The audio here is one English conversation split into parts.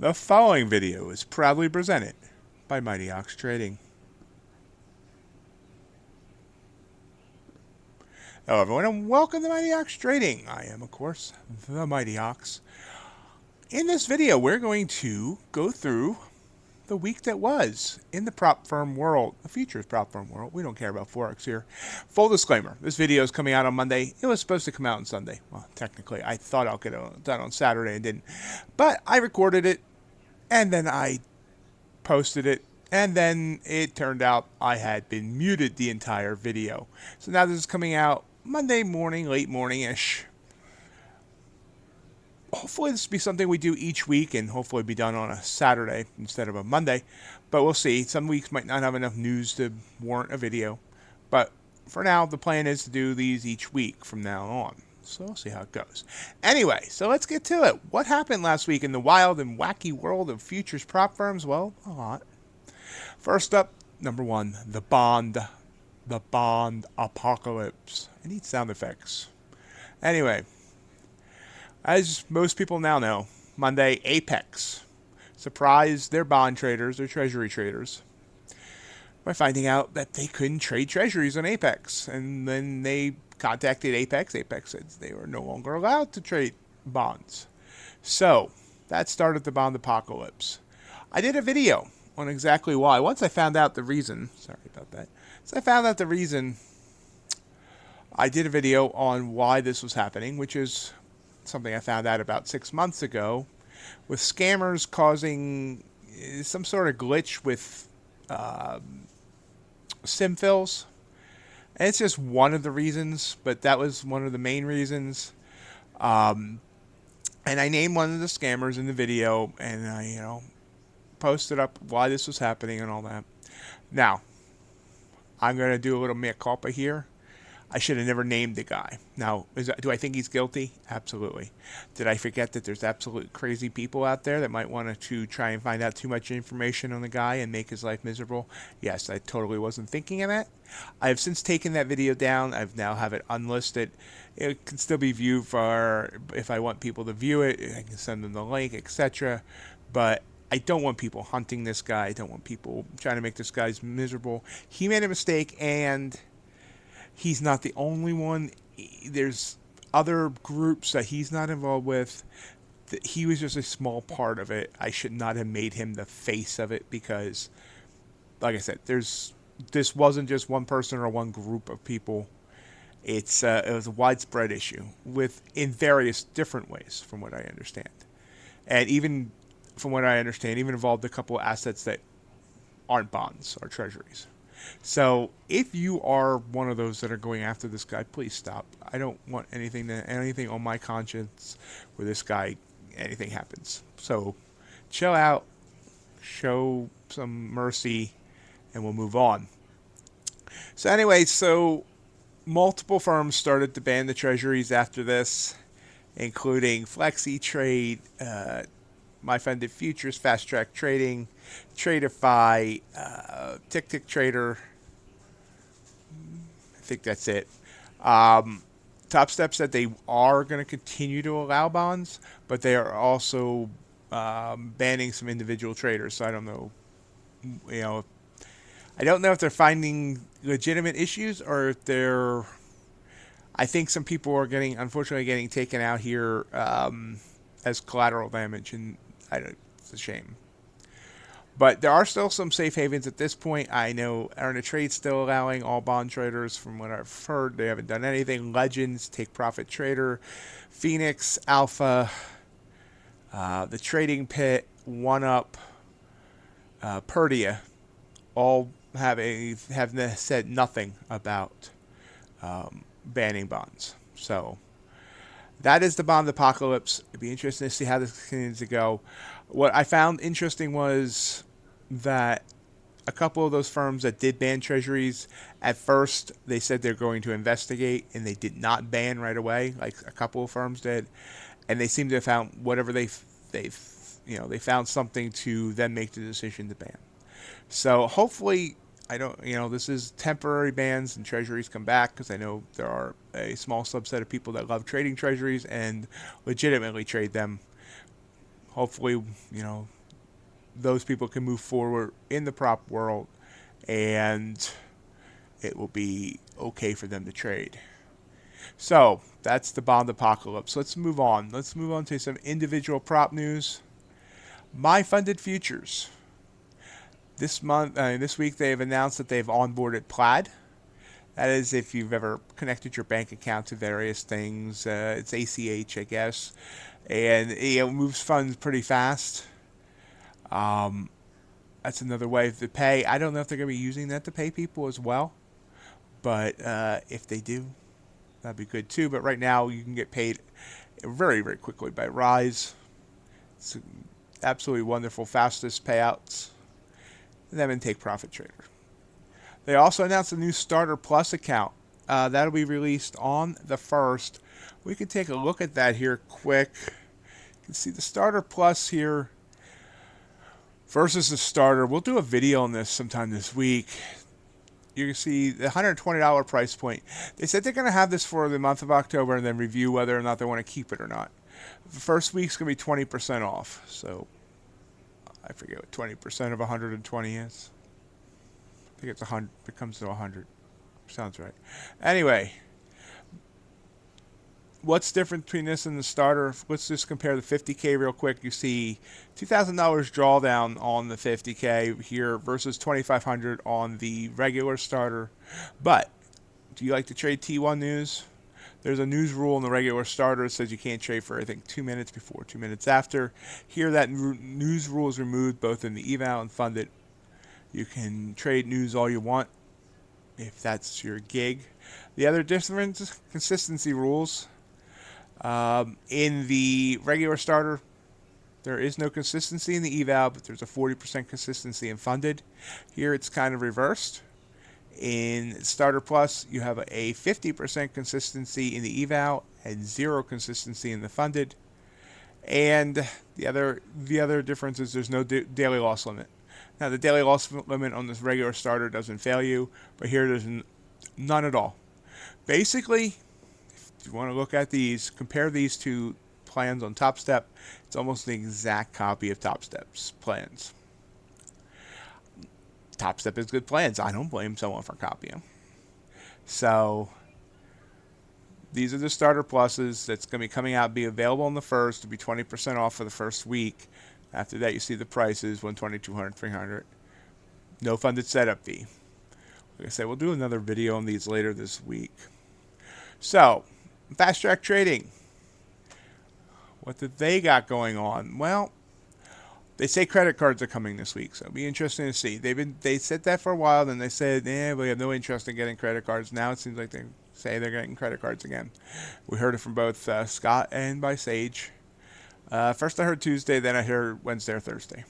The following video is proudly presented by MightyOxTrading. Hello everyone and welcome to MightyOxTrading. I am of course the Mighty Ox. In this video we're going to go through the week that was in the prop firm world, the futures prop firm world. We don't care about Forex here. Full disclaimer, this video is coming out on Monday. It was supposed to come out on Sunday. Well, technically I thought I'll get it done on Saturday and didn't. But I recorded it and then I posted it, and then it turned out I had been muted the entire video. So now this is coming out Monday morning, late morning-ish. Hopefully this will be something we do each week and hopefully be done on a Saturday instead of a Monday. But we'll see. Some weeks might not have enough news to warrant a video. But for now, the plan is to do these each week from now on. So we'll see how it goes. Anyway, so let's get to it. What happened last week in the wild and wacky world of futures prop firms? Well, a lot. First up, number one, the bond apocalypse. I need sound effects. Anyway, as most people now know, Monday, Apex surprised their bond traders, their treasury traders, by finding out that they couldn't trade treasuries on Apex. And then they contacted Apex. Apex said they were no longer allowed to trade bonds. So that started the bond apocalypse. I did a video on exactly why. Once I found out the reason, sorry about that. So I found out the reason, I did a video on why this was happening, which is something I found out about 6 months ago, with scammers causing some sort of glitch with sim fills. And it's just one of the reasons, but that was one of the main reasons. And I named one of the scammers in the video, and I, posted up why this was happening and all that. Now, I'm going to do a little mea culpa here. I should have never named the guy. Now, do I think he's guilty? Absolutely. Did I forget that there's absolute crazy people out there that might want to try and find out too much information on the guy and make his life miserable? Yes, I totally wasn't thinking of that. I have since taken that video down. I've now have it unlisted. It can still be viewed for, if I want people to view it, I can send them the link, etc. But I don't want people hunting this guy. I don't want people trying to make this guy miserable. He made a mistake, and he's not the only one. There's other groups that he's not involved with. He was just a small part of it. I should not have made him the face of it because, like I said, this wasn't just one person or one group of people. It was a widespread issue in various different ways, from what I understand. And even from what I understand, even involved a couple of assets that aren't bonds or treasuries. So if you are one of those that are going after this guy, please stop. I don't want anything on my conscience where this guy, anything happens. So chill out, show some mercy, and we'll move on. So anyway, multiple firms started to ban the treasuries after this, including Flexi Trade, My Funded Futures, Fast Track Trading, Tradeify, Tick Tick Trader. I think that's it. Top Step said they are going to continue to allow bonds, but they are also banning some individual traders. So I don't know, I don't know if they're finding legitimate issues or if they're. I think some people are unfortunately getting taken out here as collateral damage, and it's a shame. But there are still some safe havens at this point. I know Earn a Trade's still allowing all bond traders. From what I've heard, they haven't done anything. Legends, Take Profit Trader, Phoenix, Alpha, the Trading Pit, One Up, Perdia, all have said nothing about banning bonds. So that is the bond apocalypse. It'd be interesting to see how this continues to go. What I found interesting was that a couple of those firms that did ban treasuries, at first they said they're going to investigate, and they did not ban right away, like a couple of firms did. And they seem to have found whatever they found something to then make the decision to ban. So hopefully, this is temporary bans and treasuries come back, because I know there are a small subset of people that love trading treasuries and legitimately trade them. hopefully, those people can move forward in the prop world, and it will be okay for them to trade. So that's the bond apocalypse. Let's move on. Let's move on to some individual prop news. My funded futures. This week, they have announced that they've onboarded Plaid. That is, if you've ever connected your bank account to various things, it's ACH, I guess, and it moves funds pretty fast. That's another way to pay. I don't know if they're going to be using that to pay people as well, but if they do, that'd be good too. But right now, you can get paid very, very quickly by Rise. It's absolutely wonderful, fastest payouts. And then Take Profit Trader. They also announced a new Starter Plus account. That'll be released on the 1st. We can take a look at that here quick. You can see the Starter Plus here versus the Starter. We'll do a video on this sometime this week. You can see the $120 price point. They said they're going to have this for the month of October and then review whether or not they want to keep it or not. The first week's going to be 20% off. So I forget what 20% of 120 is. I think it's 100. It comes to 100. Sounds right. Anyway, what's different between this and the Starter? Let's just compare the 50K real quick. You see $2,000 drawdown on the 50K here versus $2,500 on the regular Starter. But do you like to trade T1 news? There's a news rule in the regular Starter that says you can't trade for, I think, 2 minutes before, 2 minutes after. Here, that news rule is removed both in the eval and funded. You can trade news all you want if that's your gig. The other difference, consistency rules. In the regular Starter, there is no consistency in the eval, but there's a 40% consistency in funded. Here, it's kind of reversed. In Starter Plus, you have a 50% consistency in the eval and 0 consistency in the funded. And the other difference is there's no daily loss limit. Now, the daily loss limit on this regular Starter doesn't fail you, but here there's none at all. Basically, if you want to look at these, compare these two plans on Top Step, it's almost the exact copy of Top Step's plans. Top Step is good plans. I don't blame someone for copying them. So these are the Starter Pluses that's going to be coming out, be available on the 1st, to be 20% off for the first week. After that, you see the prices, $120, $200, $300. No funded setup fee. Like I said, we'll do another video on these later this week. So, Fast Track Trading. What did they got going on? Well, they say credit cards are coming this week, so it'll be interesting to see. They said that for a while, then they said, we have no interest in getting credit cards. Now it seems like they say they're getting credit cards again. We heard it from both Scott and by Sage. First I heard Tuesday, then I heard Wednesday or Thursday.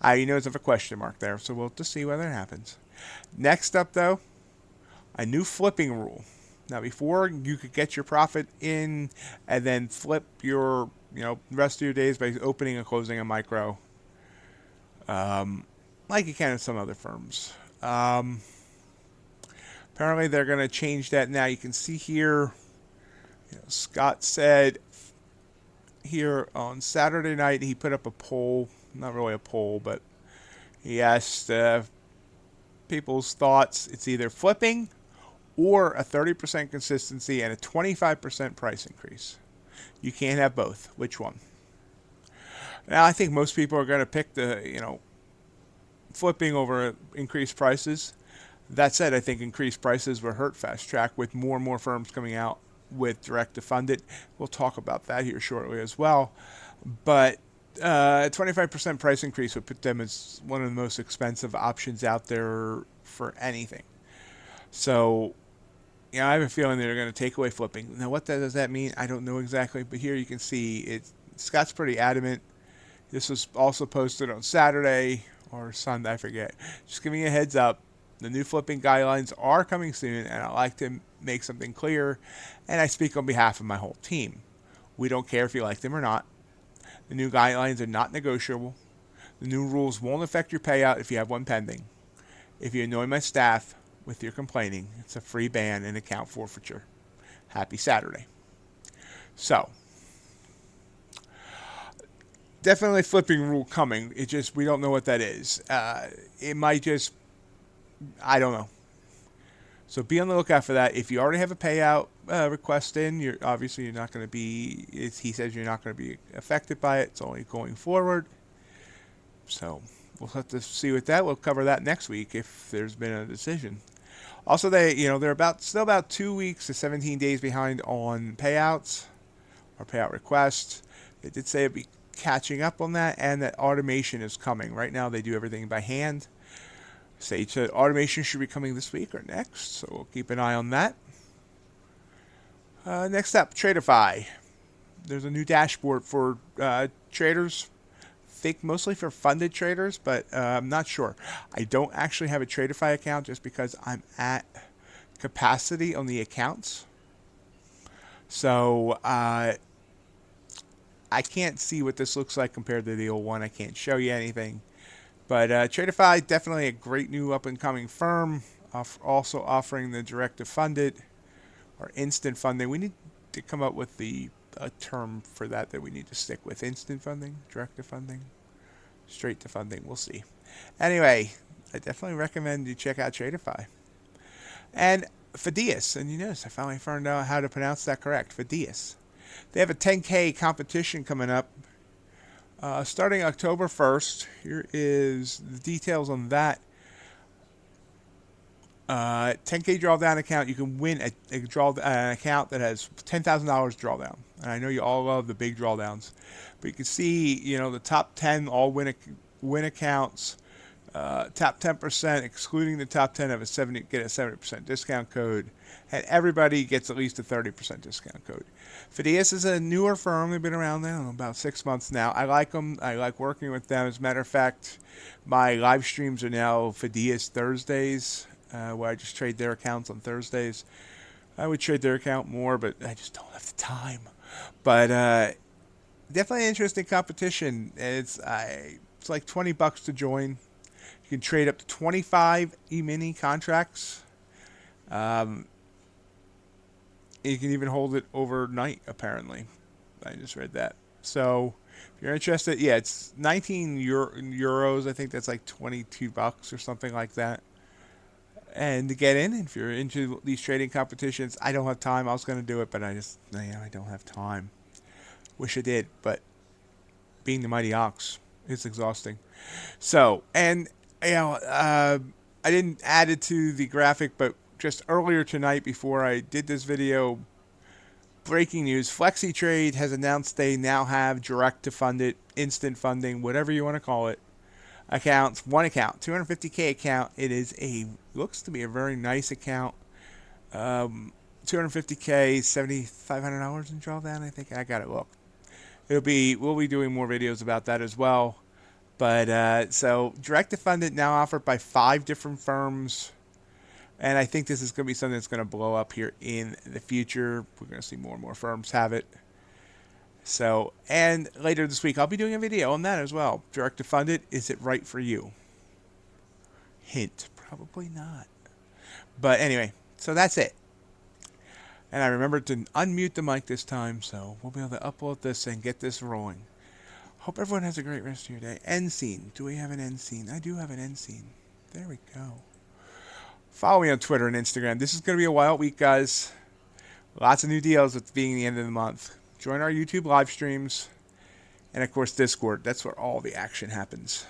You notice I have a question mark there, so we'll just see whether it happens. Next up, though, a new flipping rule. Now, before you could get your profit in and then flip your rest of your days by opening and closing a micro, like you can in some other firms. Apparently, they're going to change that now. You can see here, Scott said here on Saturday night, he put up a poll, not really a poll, but he asked people's thoughts. It's either flipping or a 30% consistency and a 25% price increase. You can't have both. Which one? Now, I think most people are going to pick the, flipping over increased prices. That said, I think increased prices will hurt Fast Track with more and more firms coming out with direct to funded. We'll talk about that here shortly as well. But 25% price increase would put them as one of the most expensive options out there for anything. So, I have a feeling they're going to take away flipping. Now, what does that mean? I don't know exactly, but here you can see Scott's pretty adamant. This was also posted on Saturday or Sunday, I forget. Just giving you a heads up. The new flipping guidelines are coming soon, and I like to make something clear, and I speak on behalf of my whole team. We don't care if you like them or not. The new guidelines are not negotiable. The new rules won't affect your payout if you have one pending. If you annoy my staff with your complaining, it's a free ban and account forfeiture. Happy Saturday. So, definitely flipping rule coming. It just, we don't know what that is. It might just, I don't know. So be on the lookout for that. If you already have a payout request in, you're obviously you're not going to be. He says you're not going to be affected by it. It's only going forward. So we'll have to see with that. We'll cover that next week if there's been a decision. Also, they're still about 2 weeks to 17 days behind on payouts or payout requests. They did say it'd be catching up on that, and that automation is coming. Right now, they do everything by hand. Say automation should be coming this week or next, so we'll keep an eye on that. Next up, Traderify. There's a new dashboard for traders. I think mostly for funded traders, but I'm not sure. I don't actually have a Traderify account just because I'm at capacity on the accounts. So I can't see what this looks like compared to the old one. I can't show you anything. But Traderify, definitely a great new up-and-coming firm, also offering the direct-to-funded or instant funding. We need to come up with a term for that we need to stick with. Instant funding, direct-to-funding, straight-to-funding. We'll see. Anyway, I definitely recommend you check out Traderify. And Fideas, and you notice I finally found out how to pronounce that correct, Fideas. They have a 10K competition coming up. Starting October 1st, here is the details on that. 10K drawdown account. You can win an account that has $10,000 drawdown. And I know you all love the big drawdowns, but you can see, the top 10 all win accounts. Top 10%, excluding the top 10, get a 70% discount code, and everybody gets at least a 30% discount code. Fideas is a newer firm. They've been around now about 6 months now. I like them. I like working with them. As a matter of fact, my live streams are now Fideas Thursdays, where I just trade their accounts on Thursdays. I would trade their account more, but I just don't have the time. But definitely interesting competition. It's like $20 to join. You can trade up to 25 E-mini contracts. You can even hold it overnight, apparently. I just read that. So, if you're interested, yeah, it's 19 euros. I think that's like $22 or something like that. And to get in, if you're into these trading competitions, I don't have time. I was going to do it, but I don't have time. Wish I did, but being the Mighty Ox, it's exhausting. So, and I didn't add it to the graphic, but just earlier tonight before I did this video, breaking news, FlexiTrade has announced they now have direct-to-funded, instant funding, whatever you want to call it, accounts. One account, 250K account. It is looks to be a very nice account. 250K, $7,500 in drawdown, I think. I got it looked. We'll be doing more videos about that as well. But so direct-to-funded now offered by 5 different firms. And I think this is going to be something that's going to blow up here in the future. We're going to see more and more firms have it. So, and later this week, I'll be doing a video on that as well. Direct-to-funded, is it right for you? Hint, probably not. But anyway, so that's it. And I remembered to unmute the mic this time, so we'll be able to upload this and get this rolling. Hope everyone has a great rest of your day. End scene. Do we have an end scene? I do have an end scene. There we go. Follow me on Twitter and Instagram. This is going to be a wild week, guys. Lots of new deals at being the end of the month. Join our YouTube live streams. And, of course, Discord. That's where all the action happens.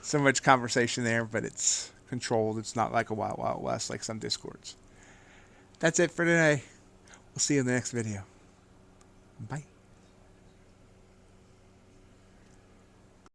So much conversation there, but it's controlled. It's not like a Wild Wild West like some Discords. That's it for today. We'll see you in the next video. Bye.